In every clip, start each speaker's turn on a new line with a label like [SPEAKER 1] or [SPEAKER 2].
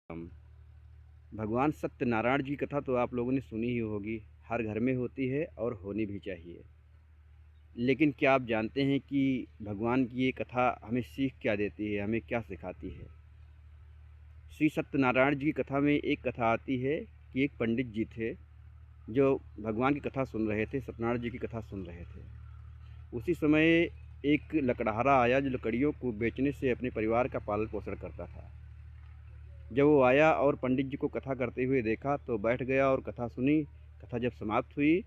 [SPEAKER 1] हम भगवान सत्यनारायण जी की कथा तो आप लोगों ने सुनी ही होगी। हर घर में होती है और होनी भी चाहिए। लेकिन क्या आप जानते हैं कि भगवान की ये कथा हमें सीख क्या देती है, हमें क्या सिखाती है? श्री सत्यनारायण जी की कथा में एक कथा आती है कि एक पंडित जी थे जो भगवान की कथा सुन रहे थे, सत्यनारायण जी की कथा सुन रहे थे। उसी समय एक लकड़हारा आया जो लकड़ियों को बेचने से अपने परिवार का पालन पोषण करता था। जब वो आया और पंडित जी को कथा करते हुए देखा तो बैठ गया और कथा सुनी। कथा जब समाप्त हुई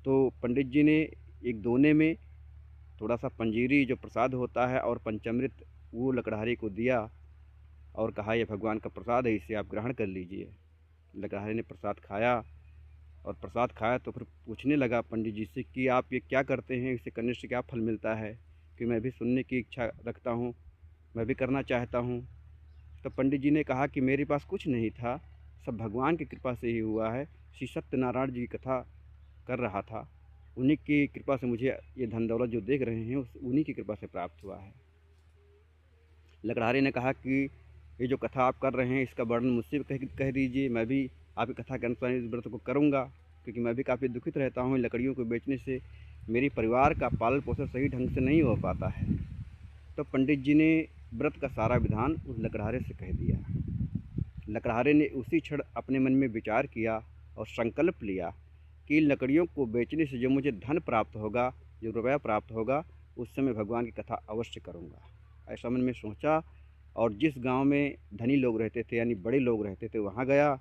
[SPEAKER 1] तो पंडित जी ने एक दोने में थोड़ा सा पंजीरी जो प्रसाद होता है और पंचामृत वो लकड़हारे को दिया और कहा, यह भगवान का प्रसाद है, इसे आप ग्रहण कर लीजिए। लकड़हारे ने प्रसाद खाया और प्रसाद खाया तो फिर पूछने लगा पंडित जी से कि आप ये क्या करते हैं, इसे करने से क्या फल मिलता है, कि मैं भी सुनने की इच्छा रखता हूँ, मैं भी करना चाहता हूँ। तो पंडित जी ने कहा कि मेरे पास कुछ नहीं था, सब भगवान की कृपा से ही हुआ है। श्री सत्यनारायण जी की कथा कर रहा था, उन्हीं की कृपा से मुझे ये धन दौलत जो देख रहे हैं उन्हीं की कृपा से प्राप्त हुआ है। लकड़हारे ने कहा कि ये जो कथा आप कर रहे हैं इसका वर्णन मुझसे भी कह दीजिए, मैं भी आपकी कथा के अनुसार इस व्रत को करूँगा, क्योंकि मैं भी काफ़ी दुखित रहता हूँ। लकड़ियों को बेचने से मेरे परिवार का पालन पोषण सही ढंग से नहीं हो पाता है। तो पंडित जी ने व्रत का सारा विधान उस लकड़हारे से कह दिया। लकड़हारे ने उसी क्षण अपने मन में विचार किया और संकल्प लिया कि लकड़ियों को बेचने से जो मुझे धन प्राप्त होगा, जो रुपया प्राप्त होगा, उससे मैं भगवान की कथा अवश्य करूँगा। ऐसा मन में सोचा और जिस गांव में धनी लोग रहते थे यानी बड़े लोग रहते थे वहां गया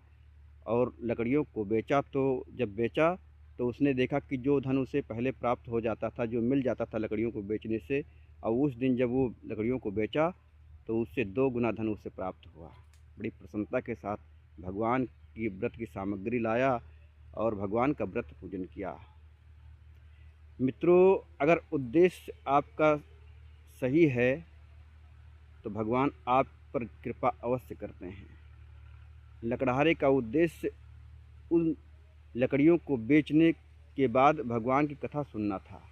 [SPEAKER 1] और लकड़ियों को बेचा। तो जब बेचा तो उसने देखा कि जो धन उसे पहले प्राप्त हो जाता था, जो मिल जाता था लकड़ियों को बेचने से, और उस दिन जब वो लकड़ियों को बेचा तो उससे 2 गुना धन उसे प्राप्त हुआ। बड़ी प्रसन्नता के साथ भगवान की व्रत की सामग्री लाया और भगवान का व्रत पूजन किया। मित्रों, अगर उद्देश्य आपका सही है तो भगवान आप पर कृपा अवश्य करते हैं। लकड़हारे का उद्देश्य उन लकड़ियों को बेचने के बाद भगवान की कथा सुनना था,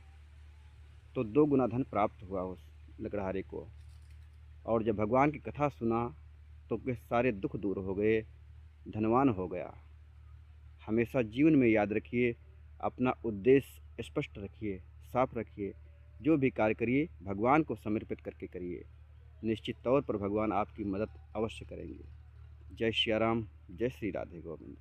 [SPEAKER 1] तो 2 गुना धन प्राप्त हुआ उस लकड़हारे को। और जब भगवान की कथा सुना तो उसके सारे दुख दूर हो गए, धनवान हो गया। हमेशा जीवन में याद रखिए, अपना उद्देश्य स्पष्ट रखिए, साफ रखिए। जो भी कार्य करिए भगवान को समर्पित करके करिए, निश्चित तौर पर भगवान आपकी मदद अवश्य करेंगे। जय श्री राम, जय श्री राधे गोविंद।